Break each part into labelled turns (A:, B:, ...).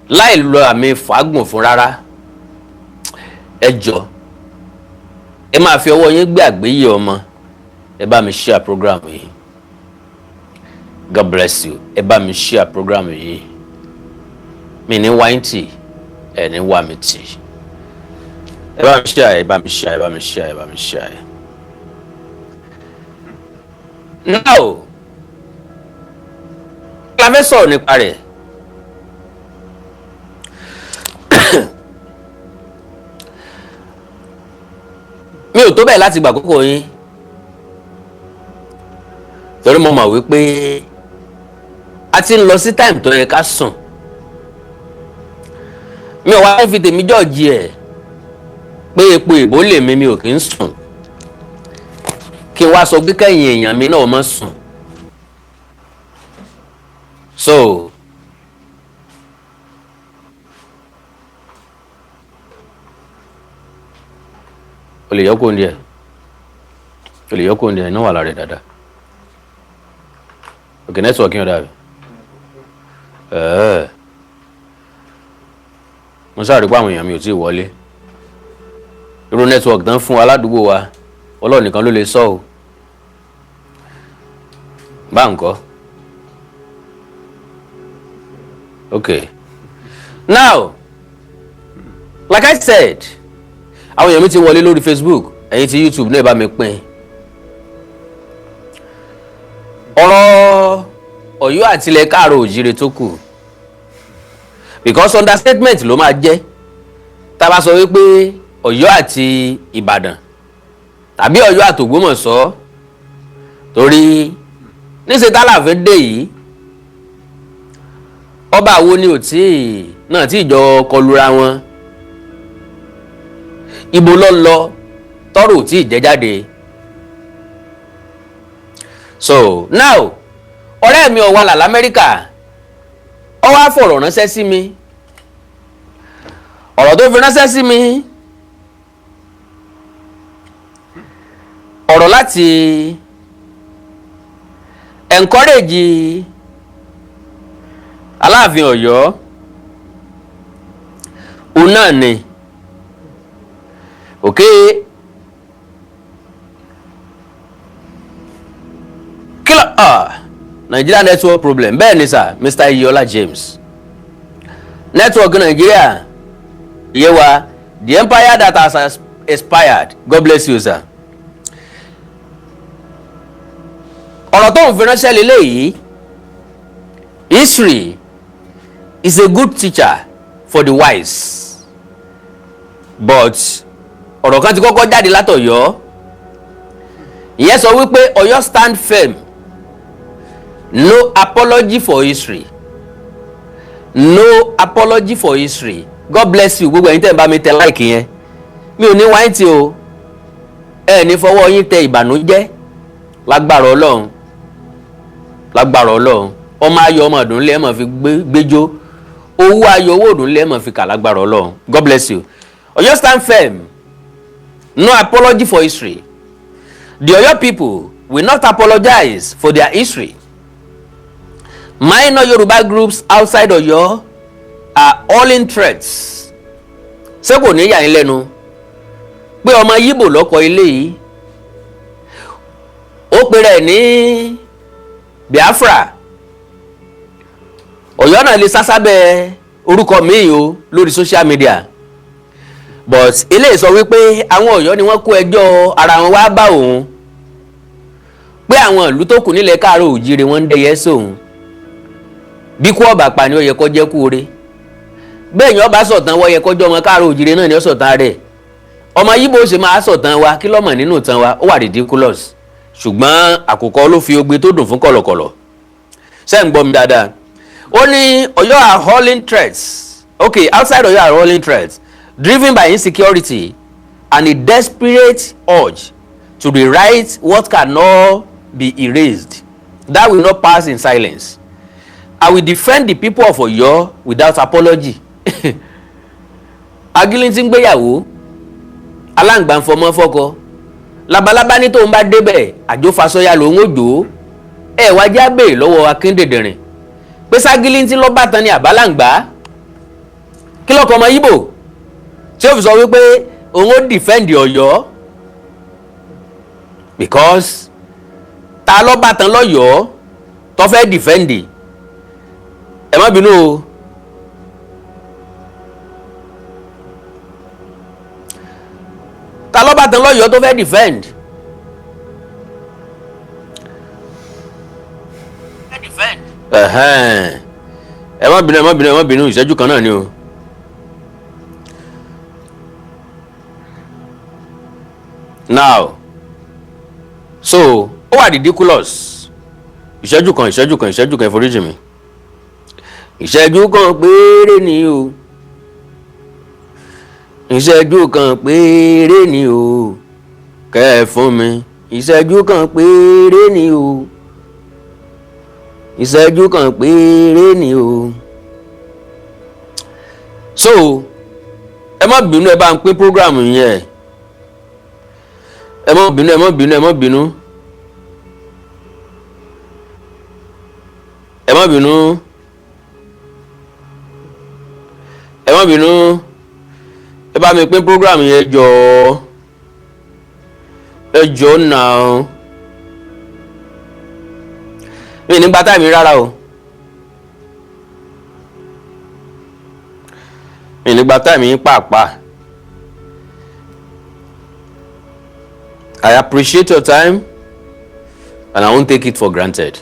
A: láì lo àmì fàágùn fún rárá ẹ jọ̀ọ́ ẹ máa fi ọwọ́ yín gbé àgbéyé ọmọ ẹ bá mi share program yìí. God bless you. Ẹ bá mi share program yìí. Mi ní wá yín tì, ẹ ní wá mi tì. Ẹ bá mi share, ẹ bá mi share, ẹ bá mi share, ẹ bá mi share. Now, la fẹ́ sọ̀rọ̀ nípa rẹ̀. Mi ò tó bẹ́ẹ̀ láti gbà kókó yín. Torí mo mọ̀ wípé a ti ń lọ sí time tó yẹ ká sùn. Mi ò wá fi tèmi jọ́ọ̀jì ẹ̀ pé epo ìbò lè mi ò kí ń sùn. Kí n wá sọ pé kẹ́yìn èèyàn mi náà má sùn. So, o lè yọkó ndíẹ̀. O lè yọkó ndíẹ̀, iná wà lára rẹ̀ dáadáa. Okay, network yín ọ̀dà rẹ̀. Mo sáré pé àwọn èèyàn mi ò tí ì wọlé. Irú network tán fún aládùúgbò wa Ọlọ́run nìkan ló lè sọ o. Bá ńkọ́. Okay. Now, like I said, àwọn èèyàn mi ti wọlé lórí Facebook, ẹ̀yin ti YouTube náà bá mi pín. Ọ̀rọ̀ Ọ̀yọ́ àti ilẹ̀ Káàárọ̀ Oòjíire tó kù. Because understatement ló máa jẹ́. Tá bá sọ wípé Ọ̀yọ́ àti Ìbàdàn tàbí Ọ̀yọ́ àti Ògbómọ̀ṣọ́ torí níṣẹ́ t'Alaafin dé yìí ọba wo ni ò tí náà tí ìjọ kọlura wọn. Ibo ló lọ tọ́rọ̀ ò tí ì jẹ́ jáde. So now ọ̀rẹ́ mi ó wà l'Amẹ́ríkà ó wá fọ̀rọ̀ ránṣẹ́ sí mi. Ọ̀rọ̀ tó fi ránṣẹ́ sí mi ọ̀rọ̀ láti encourage Aláàfin Ọ̀yọ́ òun náà ni okay. Nigeria network problem bẹ́ẹ̀ ni sir Mr. Iyola James network Nigeria iye wa the empire that has expired. God bless you sir. Ọ̀rọ̀ tó ń fi ránṣẹ́ lélẹ́yìí history is a good teacher for the wise but ọ̀rọ̀ kan ti kọ́kọ́ jáde látọ̀yọ́ ìyẹn sọ wípé Ọ̀yọ́ stand firm. No apology for history. No apology for history. God bless you. Gbogbo ẹ̀yin tẹ́ ń bá mi tẹ like yẹn. Mi ò ní wáyé tí o. Ẹ ní fọwọ́ yín tẹ ìbànújẹ́. Lágbára Ọlọ́run. Lágbára Ọlọ́run. Ọmọ ayọ̀ ọmọ ọdún lé ẹ máa fi gbẹ́jọ́. Owó ayọ̀ owó ọdún lé ẹ máa fi kà lágbára Ọlọ́run. God bless you. Ọ̀yọ́ stand firm. No apology for history. The Ọ̀yọ́ people will not apologize for their history. Minor Yoruba groups outside Ọ̀yọ́ are all in threats. Ṣé kò ní yà yín lẹ́nu pé ọmọ Yíbò lọ́kọ ilé yìí ó pe rẹ̀ ní Biafra. Ọ̀yọ́ náà lè sásábẹ́ orúkọ míì o lórí social media but eléyìí sọ wípé àwọn Ọ̀yọ́ ni wọ́n kó ẹjọ́ ara wọn wá bá òun pé àwọn ìlú tó kù nílẹ̀ Káàárọ̀ Oòjíire wọ́n ń dẹyẹ sóhun. Bí kú ọba pa ni ó yẹ kó jẹ́ kú ore. Bẹ́ẹ̀ yẹn ọba sọ̀tàn wọ́ yẹ kọjọ́ ọmọ Káàárọ̀ Oòjíire náà ni ó sọ̀tàn rẹ̀. Ọmọ Yíbò ṣe máa sọ̀tàn wa kí lọ́mọ̀ nínú ìtàn wa ó wà ridiculous. Ṣùgbọ́n àkùkọ ló fi ogbe tó dùn fún kọ̀lọ̀kọ̀lọ̀. Ṣé ń gbọ́ mi dáadáa? Ó ní Ọ̀yọ́ are hurling threats. Okay, outside Ọ̀yọ́ are hurling threats driven by insecurity and a desperate urge to rewrite what cannot be erased. That will not pass in silence. I will defend the people of Ọ̀yọ́ without apology. Agilinti ń gbéyàwó, aláǹgbá ń fọmọ fọ́kọ. Labalábá ní tóun bá débẹ̀, àjò fasọya lòun ó jò ó. Ẹ wá jábè lọ́wọ́ Akíndèdèrìn. Pé Ságilintí Lọ́bàtán ni àbálàǹgbá. kí lọ́kọ̀ ọmọ Ìgbò tí ó fi sọ wípé òun ó defend Ọ̀yọ́ because ta Lobatan lọ́yọ̀ọ́ tó fẹ́ defend ẹ má bínú o. Ta Lobatan lọ́yọ̀ọ́ tó fẹ́ defend. Ẹ má bínú ẹ má bínú ẹ má bínú ìṣẹ́jú kan náà ni o. Now so ó wà ridiculous ìṣẹ́jú kan ìforíjì mi ìṣẹ́jú kan péré ni o ìṣẹ́jú kan péré ni o kẹ́ ẹ fún mi ìṣẹ́jú kan péré ni o ìṣẹ́jú kan péré ni o. So ẹ má bínú ẹ bá ń pín program yẹn ẹ má bínú ẹ má bínú ẹ má bínú ẹ má bínú ẹ má bínú ẹ bá mi pín program yẹn jọ̀ọ́ ẹ jọ̀ọ́ náà mi ní gbátá mi rárá o mi ní gbátá mi pàápàá. I appreciate your time and I won't take it for granted.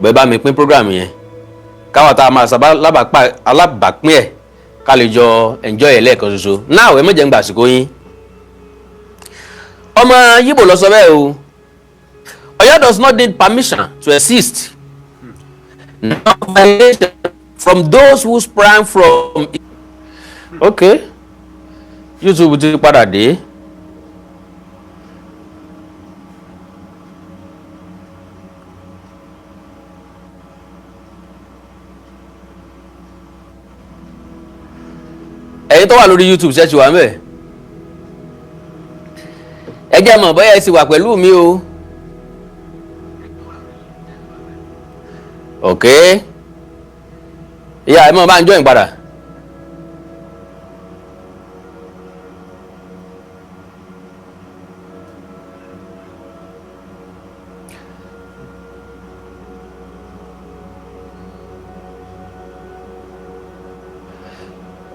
A: Bẹ́ẹ̀ bá mi pín program yẹn káwọn tá a máa sábà alábàápín ẹ̀ ká lè jọ enjoy ẹ̀ lẹ́ẹ̀kan ṣoṣo. Now ẹ mọ̀jẹ̀ ń gbà àsìkò yín. Ọmọ Yíbò lọ sọ bẹ́ẹ̀ o. Ọ̀yọ́ does not need permission to exist. No violation from those who sprang from. Okay, YouTube ti padà dé. Ẹ̀yin tó wà lórí YouTube ṣe ti wà ńbẹ̀ ẹ jẹ́ mọ̀ bóyá ẹ ti wà pẹ̀lú mi o. Ok ìyá ẹ mọ̀ bá ń join padà.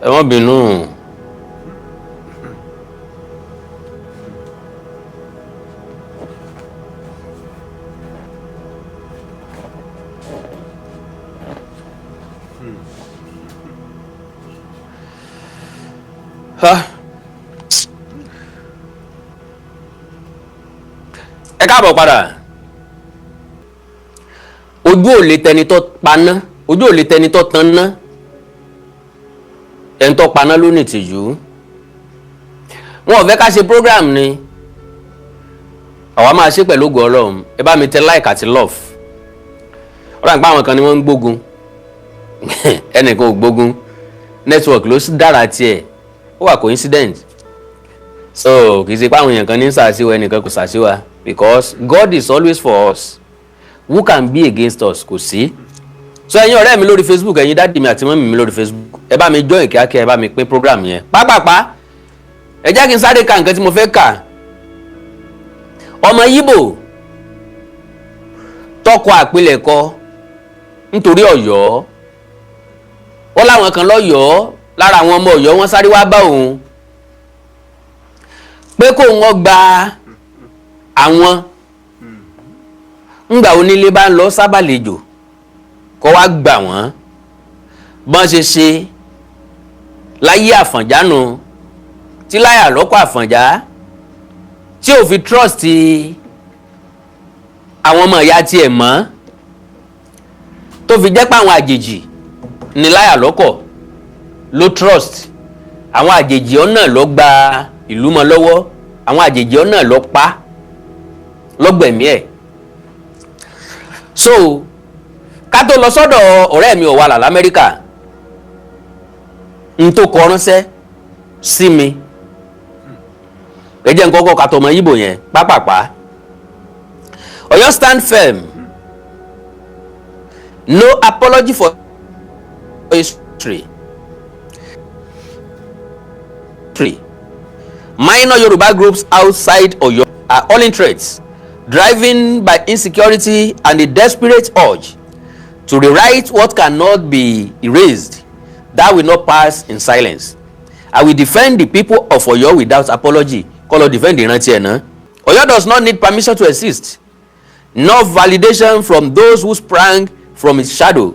A: Ẹ má bínú. Ẹ káàbọ̀ padà. Ojú ò lè tẹni tó paná, ojú ò lè tẹni tó tanná. Ẹni tó paná ló ní tìjú. Wọn ò fẹ́ ká ṣe program ni. Àwa máa ṣe pẹ̀lú ògo Ọlọ́run. Ẹ bá mi tẹ like àti love. Ọ̀rọ̀ àgbà àwọn kan ni wọ́n ń gbógun. Ẹnìkan ò gbógun. Network ló dára tiẹ̀. Ó wà coincident. So kì í ṣe pé àwọn èèyàn kan ní sàṣìwà ẹnìkan kò sàṣìwà. Because God is always for us. Who can be against us? Kò sí. So ẹ̀yin ọ̀rẹ́ mi lórí Facebook, ẹ̀yin dáàdì mi àti mọ́mì mi lórí Facebook, ẹ bá mi join kíákíá, ẹ bá mi pín program yẹn pápápá. Ẹ jẹ́ kí n sáré ka nǹkan tí mo fẹ́ kà. Ọmọ Yíbò tọkọ àpilẹ̀kọ nítorí Ọ̀yọ́. Ó láwọn kan lọ́yọ̀ọ́ lára àwọn ọmọ Ọ̀yọ́ wọ́n sáré wá bá òun pé kó wọ́n gba àwọn ńgbà onílé bá ń lọ sábàlejò kó wá gbà wọ́n bọ́n ṣe láyé Àfọ̀njá nù tí láyà lọ́kọ̀ Àfọ̀njá tí ò fi trust àwọn ọmọ ìyá tiẹ̀ mọ́ tó fi jẹ́ pé àwọn àjèjì ní láyà lọ́kọ̀ ló trust. Àwọn àjèjì ọ̀nà ló gba ìlú mọ́ lọ́wọ́, àwọn àjèjì ọ̀nà ló pa lọ́gbẹ̀mí ẹ̀. So ká tó lọ sọ́dọ̀ ọ̀rẹ́ mi Ọ̀wàlà l'Amẹ́ríkà n tó kọ ránṣẹ́ sí mi ẹ jẹ́ n kọ́kọ́ ká tọmọ Yíbò yẹn pápápá. Ọ̀yọ́ stand firm, no apology for history. 3. Minor Yoruba groups outside Oyo are all in threats, driven by insecurity and a desperate urge to rewrite what cannot be erased, that will not pass in silence. I will defend the people of Oyo without apology. Kolo defend ìrántí ẹ̀ náà. Oyo does not need permission to exist, nor validation from those who sprang from its shadow.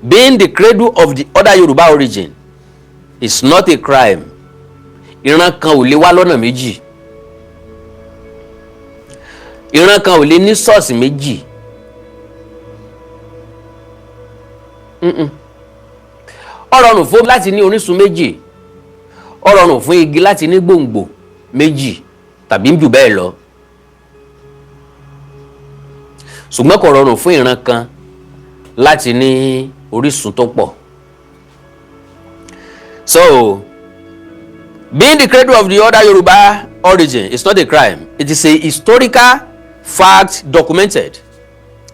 A: Being the cradle of the other Yoruba origin is not a crime. Ìran kan ò lè wá lọ́nà méjì. Ìran kan ò lè ní sọ́ọ̀sì méjì. Ó rọrùn fún láti ní orísun méjì. Ó rọrùn fún igi láti ní gbòǹgbò méjì tàbí jù bẹ́ẹ̀ lọ. Ṣùgbọ́n kò rọrùn fún ìran kan láti ní orísun tó pọ̀. So, being the cradle of the other Yoruba origin is not a crime. It is a historical fact documented,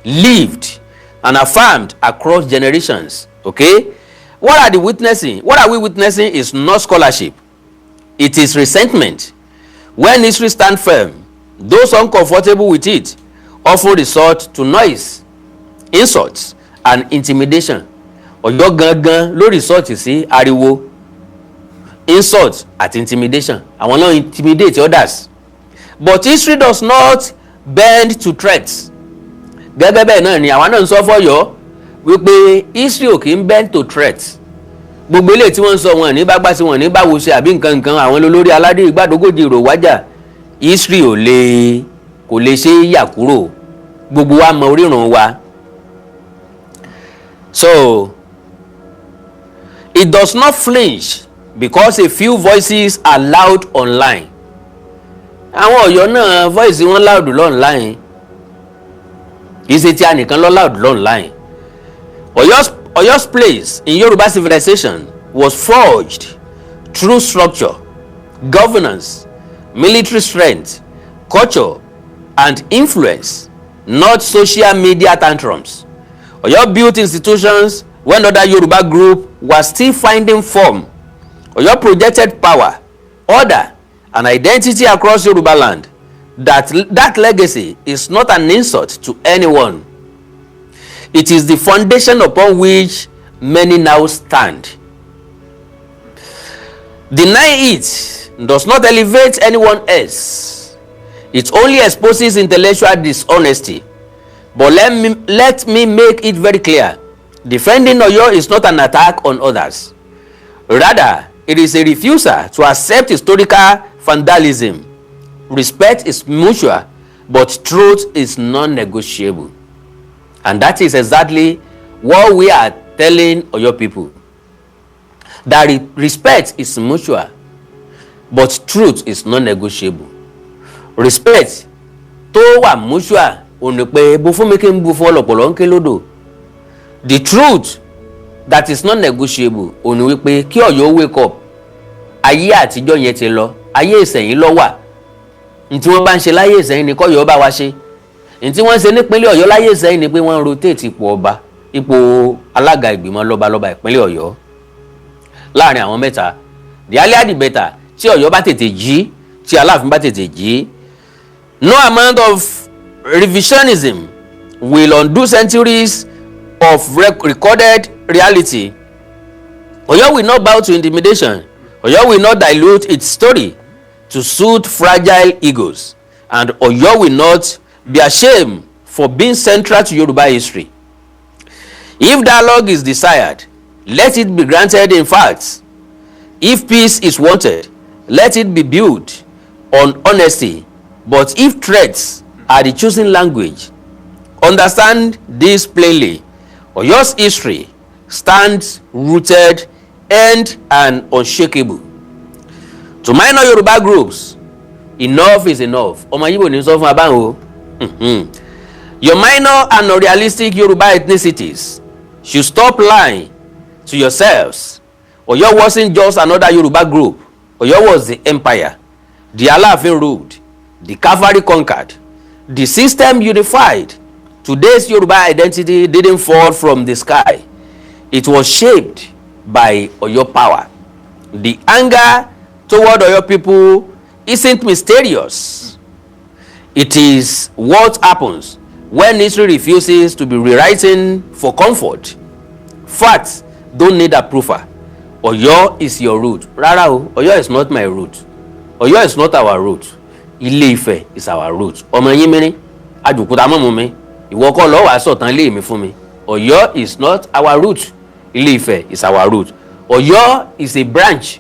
A: lived, and affirmed across generations. Okay? What are we witnessing is not scholarship. It is resentment. When history stands firm, those uncomfortable with it often resort to noise, insults, and intimidation. Ọ̀yọ́ gangan ló resort sí ariwo, insult àti intimidation. Àwọn náà intimidate others. But history does not bend to threats. Gẹ́gẹ́ bẹ́ẹ̀ náà ni àwọn náà ń sọ fọ́yọ́ wípé history ò kì í bend to threats. Gbogbo ilé tí wọ́n ń sọ wọn ní bágbá sí wọn ní báwo ṣe àbí nǹkan àwọn olórí aládé ìgbàdógójì ìrò wájà. History kò lè ṣe yà kúrò. Gbogbo wa mọ orírun wa. So, it does not flinch because a few voices are loud online. Àwọn Ọ̀yọ́ náà voice wọn loud online. Kì í ṣe tí a nìkan lọ loud online. Ọ̀yọ́'s place in Yoruba civilization was forged through structure, governance, military strength, culture, and influence, not social media tantrums. Oyo built institutions when other Yoruba group was still finding form. Oyo projected power, order, and identity across Yoruba land. That legacy is not an insult to anyone. It is the foundation upon which many now stand. Denying it does not elevate anyone else. It only exposes intellectual dishonesty. But let me make it very clear. Defending Oyo is not an attack on others. Rather, it is a refusal to accept historical vandalism. Respect is mutual, but truth is non-negotiable. And that is exactly what we are telling Oyo people. That respect is mutual, but truth is non-negotiable. Respect tó wà mutual ó ní pé bó fún mi kí n bú fún ọlọ́pọ̀lọ́ ń ké lódò. The truth that is non-negotiable ó ní wípé kí Ọ̀yọ́ wake up. Ayé àtijọ́ yẹn ti lọ, ayé ìsẹ̀yìn ló wà. Ntí wọ́n bá ń ṣe láyé ìsẹ̀yìn ni k'Ọ̀yọ́ bá wa ṣe. Ntí wọ́n ṣe nípínlẹ̀ Ọ̀yọ́ láyé ìsẹ̀yìn ni pé wọ́n rotate ipò ọba, ipò alága ìgbìmọ̀ lọ́balọ́ba ìpínlẹ̀ Ọ̀yọ́. Láàrin àwọn mẹ́ta, the earlier the better. Tí Ọ̀yọ́ bá tètè jí, tí Alaafin bá tètè jí. No amount of revisionism will undo centuries of recorded reality. Oyo will not bow to intimidation. Oyo will not dilute its story to suit fragile egos. And Oyo will not be ashamed for being central to Yoruba history. If dialogue is desired, let it be granted in facts. If peace is wanted, let it be built on honesty. But if threats are the chosen language, understand this plainly. Oyo's history stands rooted and unshakable. To minor Yoruba groups, enough is enough. Ọmọ Yíbò ní sọ fún abáhùn o. Your minor and unrealistic Yoruba ethnicities should stop lying to yourselves. Oyo wasn't just another Yoruba group. Oyo was the empire. The Alaafin ruled. The cavalry conquered. The system unified. Today's Yoruba identity didn't fall from the sky. It was shaped by Oyo power. The anger toward Oyo people isn't mysterious. It is what happens when history refuses to be rewritten for comfort. Facts don't need approval. Oyo is your root. Rárá o, Oyo is not my root. Oyo is not our root. Ile-Ife is our root. Ọmọ yín mìíní, àjùkúta mọ́mú mi, ìwọ kọ́ ló wá sọ̀tàn lé mi fún mi. Oyo is not our root. Ile-Ife is our root. Oyo is a branch.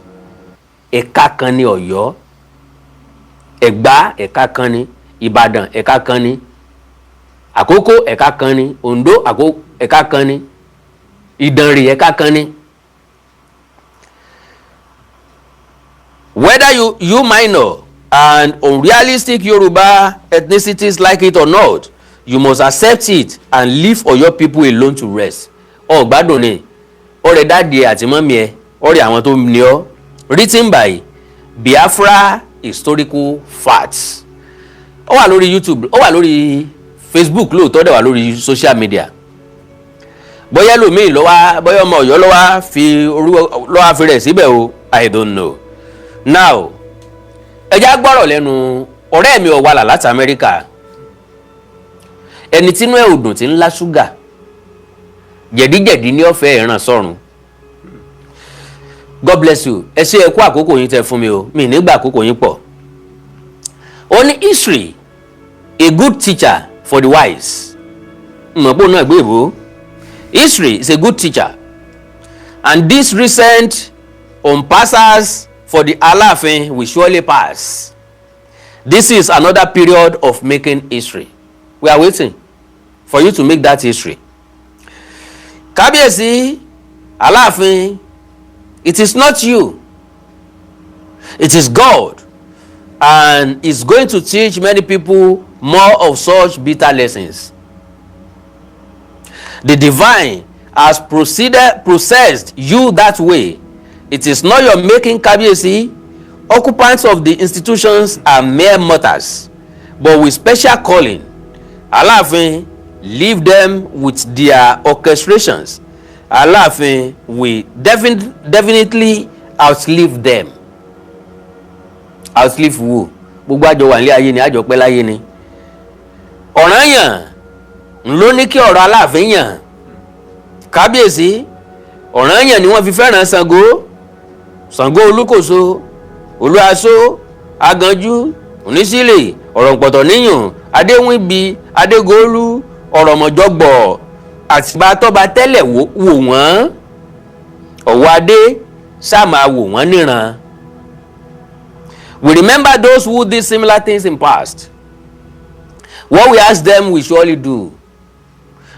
A: Ẹ̀ka kan ni Ọ̀yọ́. Ẹ̀gbá ẹ̀ka kan ni. Ìbàdàn ẹ̀ka kan ni. Àkókó ẹ̀ka kan ni. Oǹdó ẹ̀ka kan ni. Ìdànrè ẹ̀ka kan ni. Whether you minor and unrealistic Yoruba ethnicities like it or not, you must accept it and leave Oyo people alone to rest. Gbádùn ni. Ọ̀rẹ́ dáàdi àti mọ́mí ẹ, ọ̀rẹ́ àwọn tó ní ọ. Written by Biafra Historical Facts. Ó wà lórí YouTube, ó wà lórí Facebook lóòótọ́ dẹ̀ wà lórí social media. Bóyá lómi bóyá ọmọ Ọ̀yọ́ ló wá fi rẹ̀ síbẹ̀ o, I don't know. Now, ẹja gbọ́rọ̀ lẹ́nu ọ̀rẹ́ mi ọ̀wàlà láti Amẹ́ríkà. Ẹni tínú ẹ̀ òdùn tí ń lá ṣúgà. Jẹ̀díjẹ̀dí ní ọ̀fẹ́ ìran sọ́run. God bless you. Ẹ ṣé ẹ kú àkókò yín tẹ́ fún mi o. Mi nígbà àkókò yín pọ̀. Ó ní history, a good teacher for the wise. Mọ̀pọ̀ náà gbé ìbò. History is a good teacher. And this recent unpassers for the Alaafin will surely pass. This is another period of making history. We are waiting for you to make that history. Kábíyèsí, Alaafin, it is not you. It is God. And it's going to teach many people more of such bitter lessons. The divine has processed you that way. It is not your making, Kábíyèsí. Occupants of the institutions are mere mortals, but with special calling. Alaafin, leave them with their orchestrations. Alaafin will definitely outlive them. Outlive who? Gbogbo àjọ wà nílé ayé ni, àjọ pẹ́ láyé ni. Ọ̀ranyàn ló ní kí ọ̀rọ̀ Alaafin yàn. Kábíyèsí, ọ̀ranyàn ni wọ́n fi fẹ́ràn Ṣàngó. Ṣàngó Olúkòso, Olúaṣó, Aganjú, Onísílè, Ọ̀rọ̀ǹpọ̀tọ̀ níyùn, Adéwìnbí, Adégolú, Ọ̀rọ̀mọ̀jọ́gbọ̀, àtìgbà tọ́ba tẹ́lẹ̀ wò wọ́n. Ọ̀wọ́ Adé sáàmà wò wọ́n níran. We remember those who did similar things in past. What we ask them, we surely do.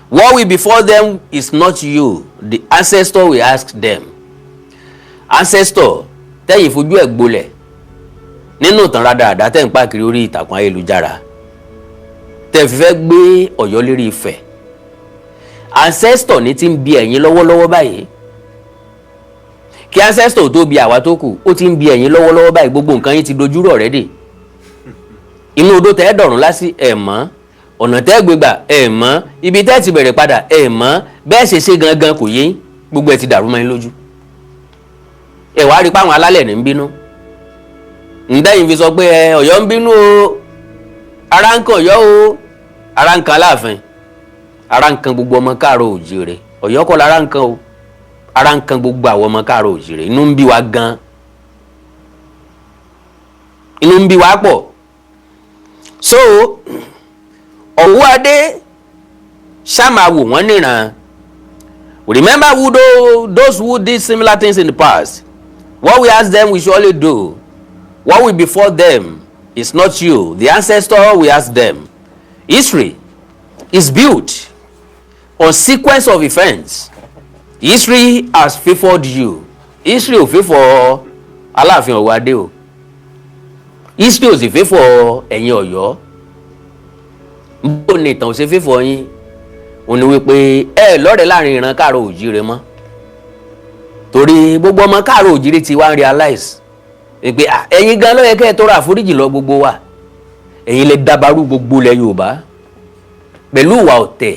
A: What we before them is not you. The ancestor we ask them. Ancestor, tẹ́yìn fojú ẹ̀ gbolẹ̀ nínú ìtàn rádaràdá tẹ́ ń pàkiri orí ìtàkùn ayélujára. Tẹ́ fi fẹ́ gbé Ọ̀yọ́ lérí Ifẹ̀. Ancestor ní ti ń bi ẹ̀yin lọ́wọ́lọ́wọ́ báyìí. Kí ancestor tó bi àwa tó kù, ó ti ń bi ẹ̀yin lọ́wọ́lọ́wọ́ báyìí. Gbogbo nǹkan yín ti dojúrú already. Inú odó tẹ́ dọ̀rùn lásì ẹ̀ mọ́. Ọ̀nà tẹ́ gbégbà ẹ̀ mọ́. Ibi tẹ́ ti bẹ̀rẹ̀ padà ẹ̀ mọ́. Bẹ́ẹ̀ ṣe gangan kò yé. Gbogbo ẹ̀ ti dàrú mọ́ yín lójú. Ẹ wá rí páwọn alálẹ̀ ní ń bínú. Ǹdẹ́yìn fi sọ pé Ọ̀yọ́ ń bínú o. Ara ń kan Ọ̀yọ́ o. Ara ń kan Aláàfin. Ara ń kan gbogbo ọmọ káàrọ̀ òjìrè. Ọ̀yọ́ kọ́ lára ń kan o. Ara ń kan gbogbo àwọn ọmọ káàrọ̀ òjìrè. Inú ń bí wa gan. Inú ń bí wa pọ̀. So, Ọ̀wọ́ Adé ṣáàmà wò wọ́n níran. Remember those who did similar things in the past. What we ask them, we surely do. What we before them is not you. The ancestor, we ask them. History is built on sequence of events. History has favored you. History ò favor Aláàfin Ọ̀wọ́ Adé o. History ò sì favor ẹ̀yin Ọ̀yọ́. Bó ni ìtàn ò ṣe favor yín? Ó ní wípé lọ́rẹ̀ láàrin ìran káàrọ̀ òjìrè mọ́. Torí gbogbo ọmọ káàrọ̀ òjìrè ti wá ń realize pé ẹ̀yin gan ló yẹ kẹ́ ẹ tọrọ àforíjì lọ gbogbo wa. Ẹ̀yin lè dabarú gbogbo ilẹ̀ Yorùbá pẹ̀lú ìwà ọ̀tẹ̀,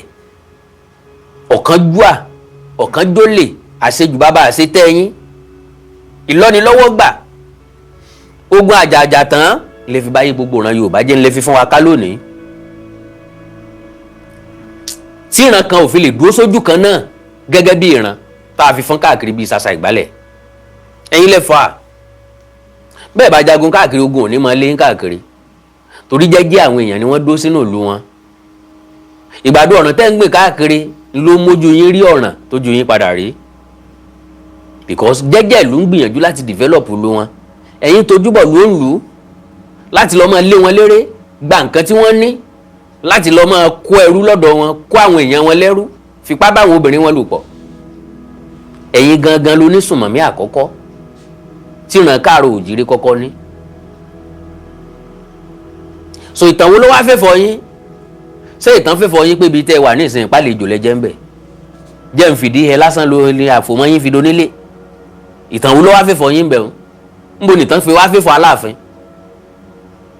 A: ọ̀kánjúà, ọ̀kánjólè, àṣejù bàbá àṣetẹ́yìn, ìlọ́nilọ́wọ́gbà. ogun àjàjà tán lè fi báyé gbogbo ìran Yorùbá jẹ́ lè fi fún wa ká lónìí tí ìran kan ò fi lè dúró sójú kan náà gẹ́gẹ́ bí ìran tá a fi fọ́n káàkiri bíi sàṣà ìgbálẹ̀ ẹ̀yin lẹ fà á bẹ́ẹ̀ bá jagun káàkiri ogun ò ní máa lé káàkiri torí jẹ́jẹ́ àwọn èèyàn ni wọ́n dúró sínú ìlú wọn ìgbàdo ọ̀nà tẹ́ ń gbé káàkiri ló mójú yín rí ọ̀ràn tó ju yín padà rí because jẹ́jẹ́ ìlú ń gbìyànjú láti develop ìlú wọn ẹ̀yin tojúbọ̀ ló ń lù ú láti lọ́ọ́ máa lé wọn léré gba nǹkan tí wọ́n ní láti lọ́ọ́ máa kó ẹrú lọ́dọ̀ wọn kó àwọn èèyàn wọn lẹ́rú fipá báwọn obìnrin wọn lò pọ̀ ẹ̀yin gangan ló ní sùnmọ̀mí àkọ́kọ́ tí ìran káàrọ̀ òjìrì kọ́kọ́ ní so ìtàn wo ló wá fẹ́ fọ yín ṣé ìtàn fẹ́ fọ yín pé ibi tẹ́ wà ní ìsìn ìpàlejò lẹ́jẹ̀ ń bẹ̀ jẹ́ ń fìdí ẹ lásán ló ní àfòmọ́ yín fi do nílé ìtàn wo ló wá fẹ́ fọ yín bẹ̀ ń bo nìtàn fi wá fẹ́ fọ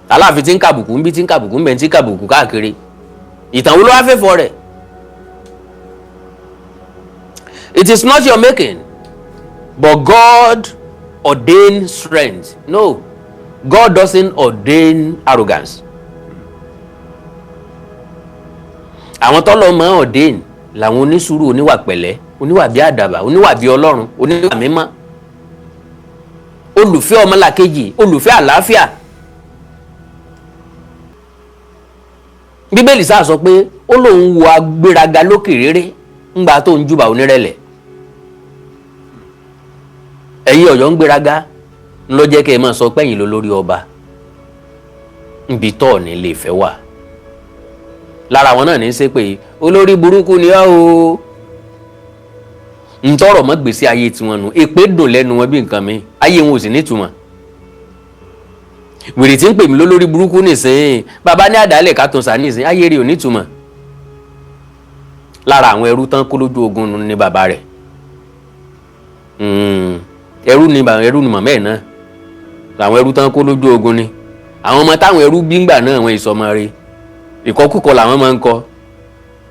A: Aláàfin tí ń kàbùkù ń bí tí ń kàbùkù ń bẹ̀ tí ń kàbùkù káàkiri ìtàn wo ló wá fẹ́ fọ rẹ̀ it is not your making but God ordained strength no God doesn't ordain arrogance àwọn tọ́lọ́ máa ń ordain làwọn onísùúrù oníwà pẹ̀lẹ́ oníwà bí àdàbà oníwà bí ọlọ́run oníwà mímọ́ olùfẹ́ ọmọlàkejì olùfẹ́ àlàáfíà bíbélì sáà sọ pé ó lóun wo agbéraga lókè réré ńgbà tó ń júbà onírẹ̀lẹ̀ ẹ̀yin Ọ̀yọ́ ń gbéraga ló jẹ́ kẹ́ ẹ máa sọ pẹ́yìn ló lórí ọba nbí tọ́ ní lè fẹ́ wà lára àwọn náà ní í ṣe pé olórí burúkú ni ọ́ o ntọ́rọ̀ mọ́ gbèsè ayé tiwọn nù èpè dùn lẹ́nu wọn bí nǹkan mi ayé wọn ò sì nítumọ̀ wèrè tí ń pè mí lólórí burúkú nìsín bàbá ní àdálẹ̀ ká tún sá nìsín ayé rẹ̀ ò nítumọ̀ lára àwọn ẹrú tán kó lójú ogun ní bàbá rẹ̀ ẹrú ni màmá ẹ̀ náà làwọn ẹrú tán kó lójú ogun ni àwọn ọmọ táwọn ẹrú bí ńgbà náà àwọn ìsọmọ rẹ̀ ìkọkúkọ làwọn máa ń kọ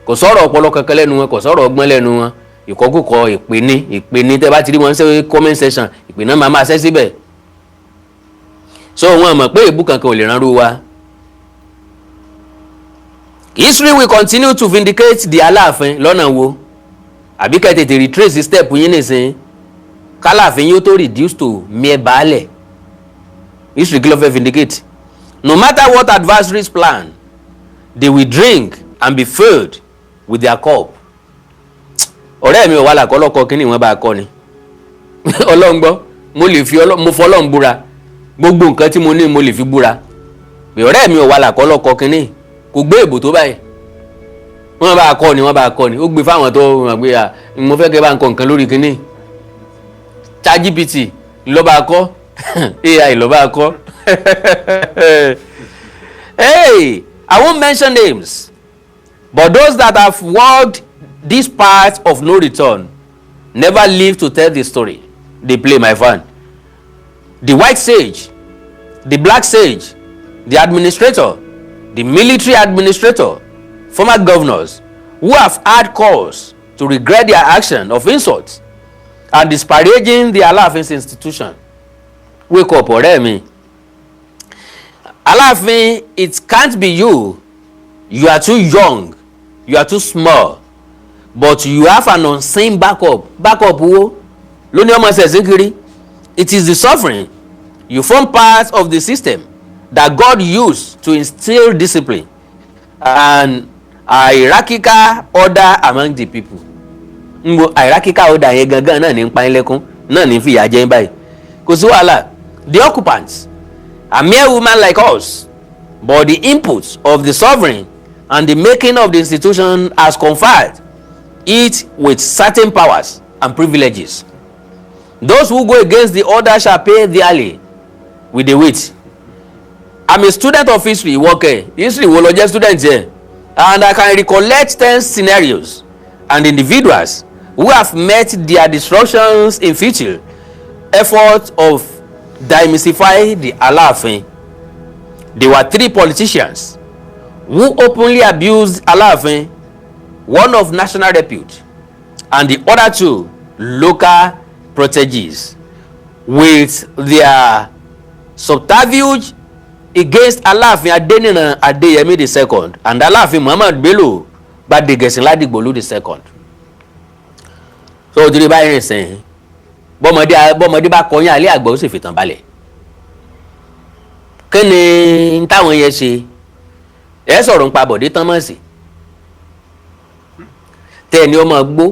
A: kò sọ̀rọ̀ ọpọlọ kankan lẹ́nu wọn kò sọ̀rọ̀ ọgbọ́n lẹ́nu wọn ìkọkúkọ ìpè ní tẹ́ bá ti rí wọn ṣe comment section ìpè náà máa ṣẹ́ síbẹ̀ so wọn mọ̀ pé èébú kankan ò lè ránrú wa history will continue to vindicate the Alaafin lọ́nà wo àbí kẹ́ tètè retrace step yín nìsín kálàfin yóò tó reduce to mere baálẹ̀ history kí ló fẹ́ vindicate no matter what adversaries plan they will drink and be filled with their cup ọ̀rẹ́ mi ò wá làkọ́ lọ́kọ́ kí ni wọ́n bá kọ́ ni ọlọ́run gbọ́ mo fọlọ́run búra gbogbo nǹkan tí mo ní mo lè fi búra pé ọ̀rẹ́ mi ò wá làkọ́ lọ́kọ́ kí ni kò gbé èbò tó báyìí wọ́n bá kọ́ ni ó gbé fáwọn tó wọ́n gbé à mo fẹ́ kẹ́ bá ń kọ́ nǹkan lórí kí ni ChatGPT ló bá kọ́ AI ló bá kọ́ hey I won't mention names but those that have walked this path of no return never live to tell the story they play, my friend. The white sage, the black sage, the administrator, the military administrator, former governors who have had cause to regret their action of insult and disparaging the Alaafin institution. Wake up, ọ̀rẹ́ mi. Alaafin, it can't be you. You are too young. You are too small. But you have an unseen backup. Backup wo? Lóní ọmọ ṣẹ̀ṣin kiri. It is the suffering. You form part of the system that God used to instill discipline and hierarchical order among the people. Hierarchical order yẹn gangan náà ní ń pa yín lẹ́kún náà ní fìyà jẹ yín báyìí. Kò sí wàhálà. The occupants are mere women like us, but the inputs of the sovereign and the making of the institution has conferred it with certain powers and privileges. Those who go against the order shall pay dearly with the weight. I'm a student of history, history wo ló jẹ́ student here, and I can recollect 10 scenarios and individuals who have met their destructions in futile efforts of demystify the Alaafin. There were 3 politicians who openly abused Alaafin, one of national repute and the other 2 local proteges with their subterfuge against Alaafin Adeniran Adeyemi II and Alaafin Muhammad Bello Gbadegesin Ladigbolu II. So òjòrè báyìí rìn sẹ́yìn bọ́mọdé bá kọyán alẹ́ àgbà ó sì fìtàn balẹ̀. Kí ni táwọn yẹn ṣe? Ẹ sọ̀rọ̀ nípa Bọ̀dé Tọ́mọ̀sì tẹ́ ni ó máa gbó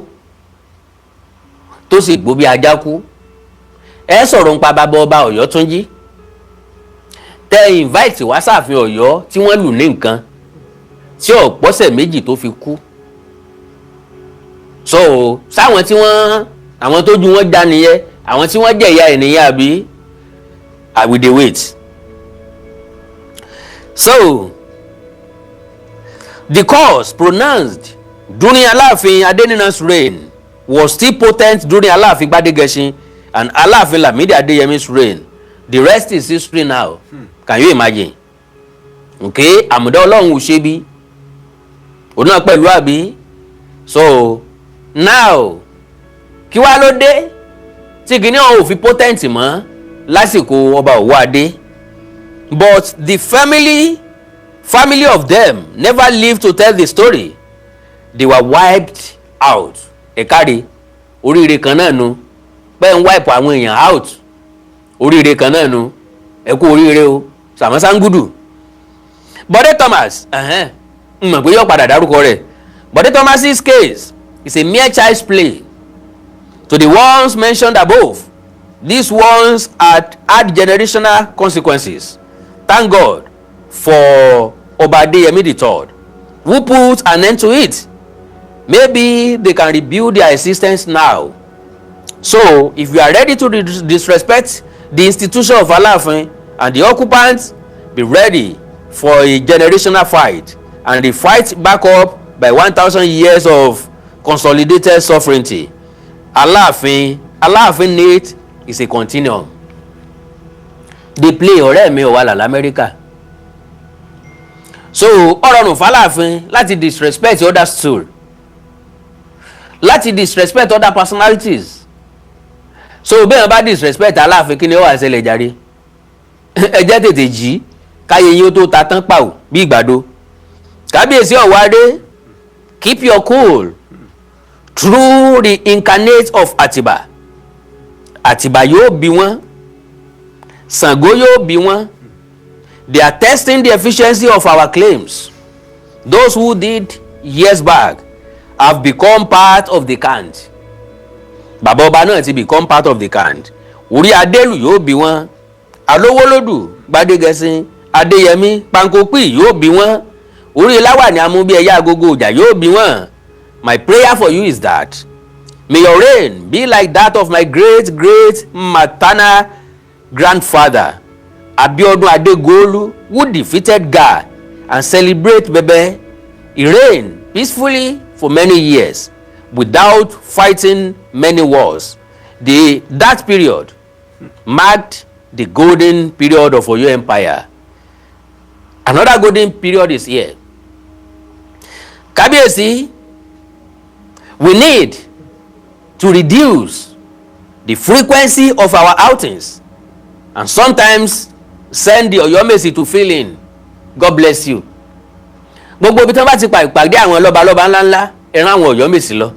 A: tó sì gbó bí ajá kú. Ẹ sọ̀rọ̀ nípa bàbá ọba Ọ̀yọ́túnjí tẹ́ invite wá sáàfin Ọ̀yọ́ tí wọ́n lù ní nǹkan tí ó pọ́sẹ̀ méjì tó fi kú. So sáwọn tí àwọn tó ju wọn já nìyẹn, àwọn tí wọ́n jẹ ìyá ènìyàn àbí we dey wait. So the curse pronounced during Alaafin Adeniran's reign was still potent during Alaafin Gbadegesin and Alaafin Lamidi Adeyemi's reign. The rest is history now. Can you imagine? Okay, àmùdá Ọlọ́run ò ṣe bí òun náà pẹ̀lú àbí. So now kí wá ló dé tí kìíní ọ̀hún ò fi potent mọ́ lásìkò ọba Òwòadé. But the family of them never lived to tell the story. They were wiped out. Ẹ̀kárí oríire kan náà nu pé ń wipe àwọn èèyàn out. Oríire kan náà nu ẹ kú oríire o Sàmọ́sángúdù. Bọ̀dé Thomas mọ̀ pé yóò padà dárúkọ rẹ̀. Bọ̀dé Thomas's case is a mere child's play to the ones mentioned above. These ones had generational consequences. Thank God for Ọba Adeyemi III, who put an end to it. Maybe they can rebuild their existence now. So, if you are ready to disrespect the institution of Alaafin and the occupants, be ready for a generational fight and the fight back up by 1,000 years of consolidated sovereignty. Alaafin need is a continuum. They play ọ̀rẹ́ mi ò wà l'Amẹ́ríkà. So ọ̀rọ̀ nù f'Alaafin láti disrespect other soul, láti disrespect other personalities. So bẹ́ẹ̀ bá disrespect Alaafin kí ni ó wà ṣẹlẹ̀ jàre? Ẹ jẹ́ tètè jí káyé yín ó tó ta tán pàwò bí ìgbàdo. Kábíyèsí Ọ̀wádé, keep your cool through the incarnate of Atiba. Atiba yóò bí wọ́n, Ṣàngó yóò bí wọ́n. They are testing the efficiency of our claims. Those who did years back have become part of the cant. Bàbá ọba náà ti become part of the cant. Orí Adélù yóò bí wọ́n. Alówólódù, Gbadegesin, Adéyẹmí, Pankopí yóò bí wọ́n. Orí Láwàní Amúbíẹ̀yà Agogo Ọjà yóò bí wọ́n. My prayer for you is that may your reign be like that of my great maternal grandfather Abiodun Adegolu, who defeated Ga and celebrate Bebe. He reigned peacefully for many years without fighting many wars. That period marked the golden period of Oyo Empire. Another golden period is here. Kábíyèsí, we need to reduce the frequency of our outings and sometimes send the Oyomesi to fill in. God bless you. Gbogbo ibi tí wọ́n bá ti pàdé àwọn lọ́balọ́ba ńláńlá ẹ rán àwọn Oyomesi lọ.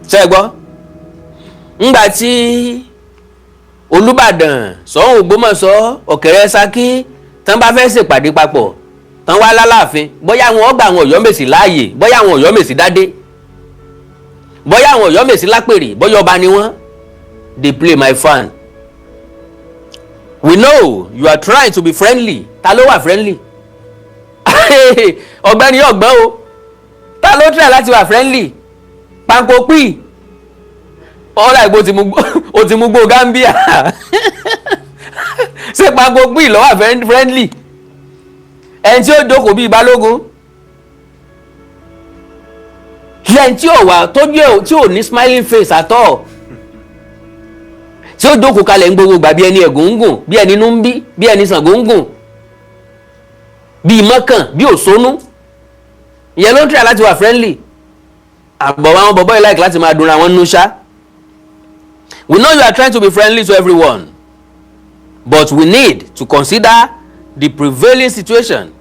A: Ṣé gbọ́? Ńgbà tí Olúbàdàn, Ṣọ̀ún Ògbómọ̀ṣọ́, Ọ̀kẹ́rẹ́ Ṣakí tán bá fẹ́ ṣèpàdé papọ̀ tán wá l'Aláàfin, bóyá àwọn ọgbà àwọn Oyomesi láàyè, bóyá àwọn Oyomesi dádé, bóyá àwọn Oyomesi lápèrè, bóyá ọba ni wọ́n. They play my fan. We know you are trying to be friendly. Ta ló wà friendly? Ọ̀gbẹ́ni ọ̀gbọ́n o. Ta ló try láti wà friendly? Pankopí. Ọ̀rọ̀ ìgbò ti mú gbó Gambia. Ṣé Pankopí ló wà friendly? Ẹni tí ó jókòó bíi Balógun. Ẹni tí ò wà tí ò ní smiling face at all. Tí ó jókòó kalẹ̀ ń gbogbo gbà bí ẹni ẹ̀gùn ń gùn, bí ẹni inú ń bí, bí ẹni Ṣàngó ń gùn, bí mọ́kàn, bí òṣónú. Ìyẹn ló ń try láti wà friendly. Àbọ̀ àwọn bọ̀bọ́ yìí like láti máa dunra wọn nú ṣá. We know you are trying to be friendly to everyone, but we need to consider the prevailing situation.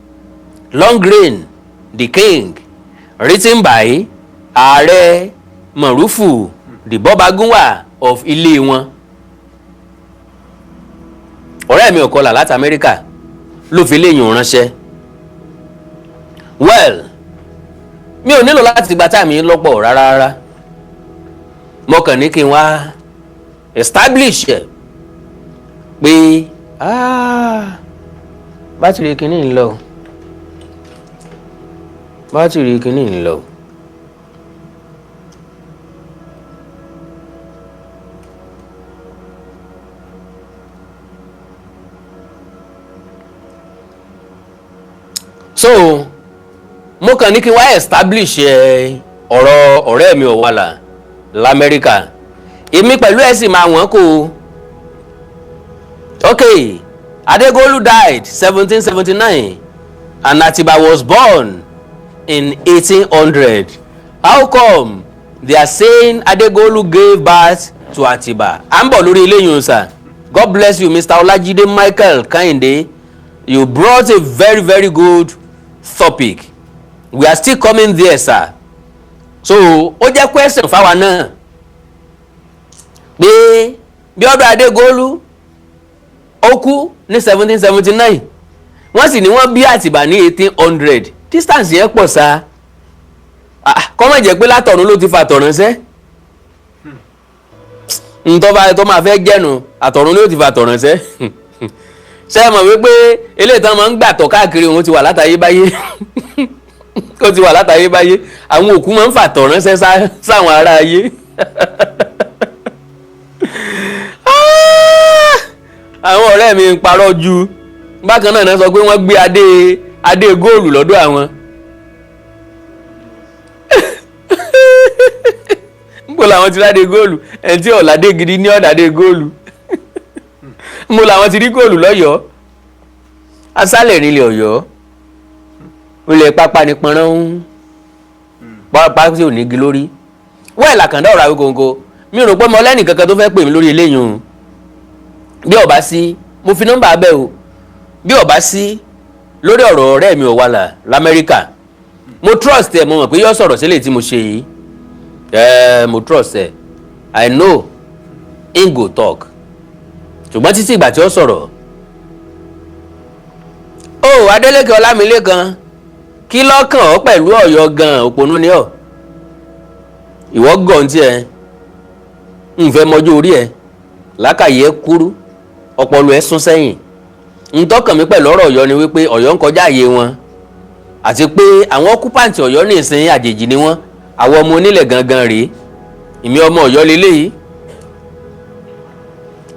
A: Long reign the king, written by Ààrẹ Mọ̀rúfù the Bọ́bagúnwà of ilé wọn. Ọ̀rẹ́ mi ò kọlà láti Amẹ́ríkà ló fi léyìn ránṣẹ́. Well, mi ò nílò láti gba táàmì lọ́pọ̀ rárá. Mo kàn ní kí n wá establish ẹ̀ pé bátìrì kìíní ń lọ. Bátìrì kìíní ń lọ. So mo kàn ní kí n wá establish ọ̀rọ̀ ọ̀rẹ́ mi Ọ̀wàlà l'Amẹ́ríkà. Èmi pẹ̀lú ẹ̀ sì máa wọ́n kó. Okay, Adegolu died 1779 and Atiba was born in 1800. How come they are saying Adegolu gave birth to Atiba? À ń bọ̀ lórí eléyìí sir. God bless you, Mr. Olajide Michael Kehinde. You brought a very, very good topic. We are still coming there, sir. So, ó jẹ́ question fáwa náà. Pé Bíọ́dún Adégolú ó kú ní 1779. Wọ́n sì ní wọ́n bí Àtìbà ní 1800. Distance yẹn pọ̀ sá. Kọ́mọ̀ jẹ́ pé látọ̀run ló ti fa tọ̀ránṣẹ́. Ntọ́ba tó máa fẹ́ jẹ́nu àtọ̀run ló ti fa tọ̀ránṣẹ́. Ṣé ẹ mọ̀ wípé eléyìí tán máa ń gbàtọ̀ káàkiri òun ti wà látayébáyé. Ó ti wà látayébáyé. Àwọn òkú máa ń fà tọ̀ránṣẹ́ sáwọn ará ayé. Àwọn ọ̀rẹ́ mi ń parọ́ ju bákan náà sọ pé wọ́n gbé adé góòlù lọ́dọ̀ àwọn. Níbo làwọn ti rádé góòlù? Ẹni tí ọ̀làdé gidi ní ọ̀dàdé góòlù. Níbo làwọn ti rí góòlù lọ́yọ̀ọ́? Aṣálẹ̀ nílẹ̀ Ọ̀yọ́. Olè pápá ni pọnrán pápá tí ò ní igi lórí. Wẹ́ẹ̀ Àkàndá ọ̀rọ̀ Awíkonko. Mi ò rò pé mo lẹ́nì kankan tó fẹ́ pè mí lórí eléyìí o. Bí ó bá sí, mo fi nọ́mbà abẹ́ o. Bí ó bá sí lórí ọ̀rọ̀ ọ̀rẹ́ mi Ọ̀wàlà l'Amẹ́ríkà, mo trust ẹ, mo mọ̀ pé yóò sọ̀rọ̀ sílẹ̀ tí mo ṣe yìí. Mo trust ẹ. I know him go talk. Ṣùgbọ́n títí ìgbà tí ó sọ̀rọ̀. Adélékè Ọlámilékan, kí lọ́kàn ọ́ pẹ̀lú Ọ̀yọ́ gan-an òpònú ni ọ́? Ìwọ gàn tí ẹ ń fẹ́ mọjú orí ẹ, làákàyè ẹ kúrú, ọpọlọ ẹ sún sẹ́yìn. Ntọ́kàn mi pẹ̀lú ọ̀rọ̀ Ọ̀yọ́ ni wípé Ọ̀yọ́ ń kọjá àyè wọn, àti pé àwọn ọ́kúpàǹtì Ọ̀yọ́ ní ìsìn àjèjì ni wọ́n, àwọn ọmọ onílẹ̀ gangan rèé. Èmi ọmọ Ọ̀yọ́ leléyìí,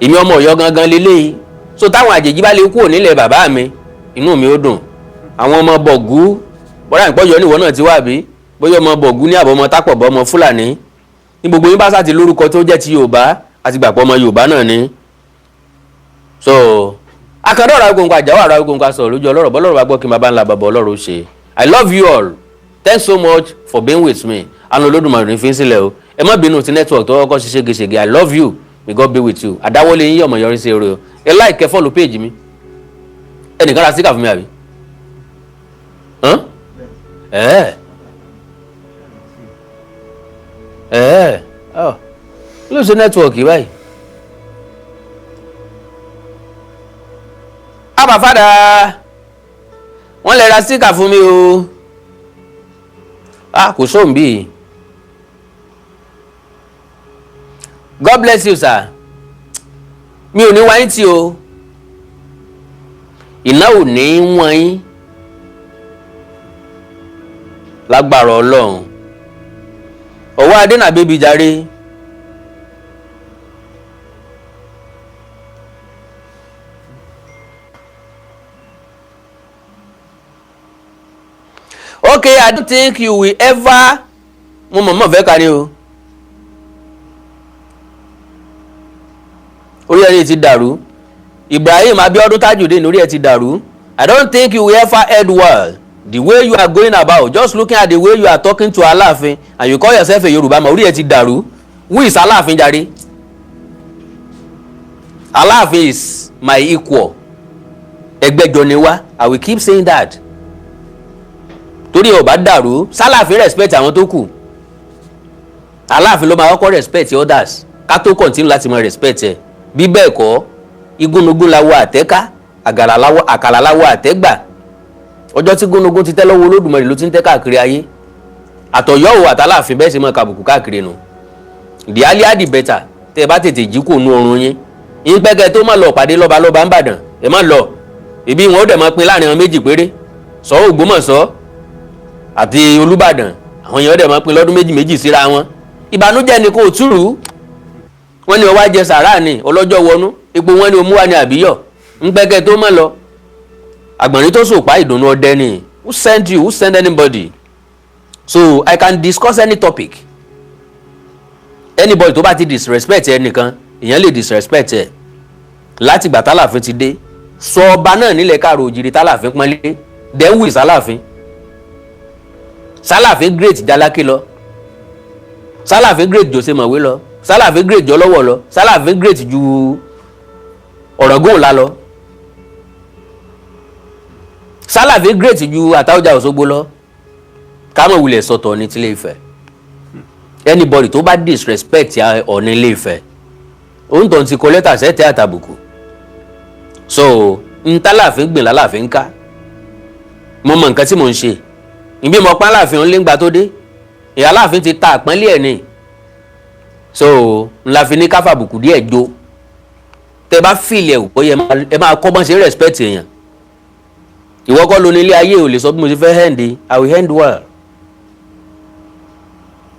A: èmi ọmọ Ọ̀yọ́ gangan leléyìí. So táwọn àjèjì bá lè kú onílẹ̀ bàbá mi, inú mi ó dùn. Àwọn ọmọ Bọ̀gú, bọ́dà ìpọ́jọ́ níwọ̀n náà ti wà bí, bóyá ọmọ Bọ̀gú ní àbọ̀mọ Tápọ̀bọ̀ ọmọ Fúlàní, ní gbogbo yín bá sá ti lórúkọ tó jẹ́ ti Yorùbá àti gbàpọ̀ ọmọ Yorùbá náà ni. So Àkàndá ọ̀rọ̀ Awíkonko Àjàó ọ̀rọ̀ Awíkonko sọ̀rọ̀ lójú ọlọ́rọ̀ bọ́lọ́rọ̀ bá gbọ́ kí n bàbá ńlá bàbá ọlọ́rọ̀ ṣe. I love you all. Thanks so much for being with me. Àná Olódùmarè ní fi ń sílẹ̀ o. Ẹ má bínú ti network tó kọ́kọ́ ṣe ségesège. I love you. May God be with you. Àdáwọlé yín ọmọ yọrí sí eré o. Ẹ like ẹ follow page mi. Ẹnìkan ra síkà fún mi àbí? Ló ṣe network báyìí. Àbàfàdà wọ́n lè ra síkà fún mi o. Kò sóhùn bí. God bless you sir. Mi ò ní wáyé tí o. Iná ò ní wọ́n yín. Lágbára Ọlọ́run. Ọwọ́ Adénà bébí jàre. Okay, I don't think you will ever. Mo mọ̀ fẹ́ kárí o. Orí ẹni ti dàrú. Ibrahim Abiodun Tajudeen orí ẹ ti dàrú. I don't think you will ever end well. The way you are going about, just looking at the way you are talking to Alaafin, and you call yourself a Yoruba man, orí ẹ ti dàrú. Who is Alaafin jàre? Alaafin is my equal. Ẹgbẹ́jọ ni wá. I will keep saying that. Torí ó bá dàrú, Alaafin respect àwọn tó kù. Alaafin ló máa kọ́kọ́ respect others. Ká tó continue láti máa respect ẹ. Bí bẹ́ẹ̀ kọ́, igúnnugún láwọ àtẹ́ká, àkàlà láwọ àtẹ́gbà. Ọjọ́ tí gúnnugún ti tẹ́ lọ́wọ́ Olódùmarè ló ti ń tẹ́ káàkiri ayé. Àtọ̀yọ́ ò àtàláàfin bẹ́ẹ̀ sì máa kàbùkù káàkiri nù. The earlier the better. Tẹ́ ẹ bá tètè jí kò nu oorun yín. Yín pẹ́kẹ́ tó má lọ pàdé lọ́balọ́ba ń bàdàn. Ẹ má lọ. Ibi wọn ó dẹ̀ máa pín láàrin àwọn méjì péré. Ṣọ̀ún Ògbómọ̀ṣọ́ àti Olúbàdàn. Àwọn èèyàn ó dẹ̀ máa pín lọ́dún méjì síra wọn. Ìbànújẹ́ ni kò túrú. Wọ́n ní ó wá jẹ sàráà ni ọlọ́jọ́ wọnú. Ipò wọn ni ó mú wa ní àbíyọ̀. Ń pẹ́kẹ́ tó má lọ. Àgbọ̀nrín tó sòpá ìdùnnú ọdẹ ni. Who sent you? Who sent anybody? So I can discuss any topic. Anybody tó bá ti disrespect ẹnìkan, èèyàn lè disrespect ẹ. Láti ìgbà t'Alaafin ti dé, sọ ọba náà nílẹ̀ káàró òjìrì t'Alaafin pọ́nlé. Then who is Alaafin? S'Alaafin great Jáláké lọ. S'Alaafin great Jose Mọ̀wé lọ. S'Alaafin great Jọlọ́wọ̀ lọ. S'Alaafin great ju Ọ̀ràngún lọ. S'Alaafin great ju Àtaọ́jà Òṣogbo lọ. Kámọ̀ wulẹ̀ sọ̀tọ̀ ní tilé Ifẹ̀. Anybody tó bá disrespect Ọọ̀ni Ilé Ifẹ̀, òun tó ń ti kọ lẹ́tà sẹ́tẹ̀ àtàbùkù. So n t'Alaafin gbìn l'Alaafin ká. Mo mọ nǹkan tí mò ń ṣe. Ìbí mo pa Alaafin ń lé ńgbà tó dé. Ìyá Alaafin ti ta àpọ́nlé ẹ̀ ni. So n la fi ní káfàbùkù díẹ̀ jó. Tẹ bá fìlẹ̀ ò bóyá ẹ máa kọ́ bọ́n ṣe respect èèyàn. Ìwọ kọ́ ló ní ilé ayé ò lè sọ bí mo ṣe fẹ́ hand. I will hand well.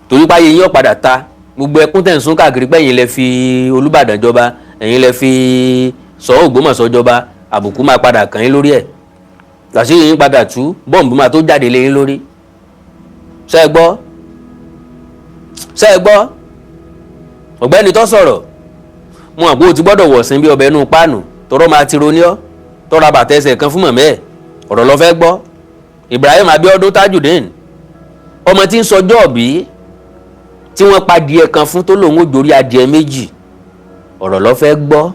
A: Torí páyé yín ọ̀padà ta gbogbo ẹkún tẹ̀ ń sún káàkiri pé ẹ̀yin lẹ fi Olúbàdàn jọba, ẹ̀yin lẹ fi Ṣọ̀ún Ògbómọ̀ṣọ́ jọba, àbùkù máa padà kàn yín lórí ẹ̀. Àṣírí yín padà tú, bọ́ǹbù máa tó jáde lé yín lórí. Ṣé ẹ gbọ́? Ṣé ẹ gbọ́? Ọ̀gbẹ́ni tó sọ̀rọ̀, mo hàn pé o ti gbọ́dọ̀ wọ̀sìn bí ọbẹ̀ inú páànù, tọrọ máa ti ronú ọ́, tọ́ra bàtà ẹsẹ̀ kan fún mọ̀mẹ́ ẹ̀, ọ̀rọ̀ lọ fẹ́ gbọ́. Ibrahim Abiodun Tajudeen, ọmọ tí ń sọjọ́ ọ̀bí, tí wọ́n pa adìẹ kan fún tó lòun ó dorí adìẹ méjì, ọ̀rọ̀ ló fẹ́ gbọ́.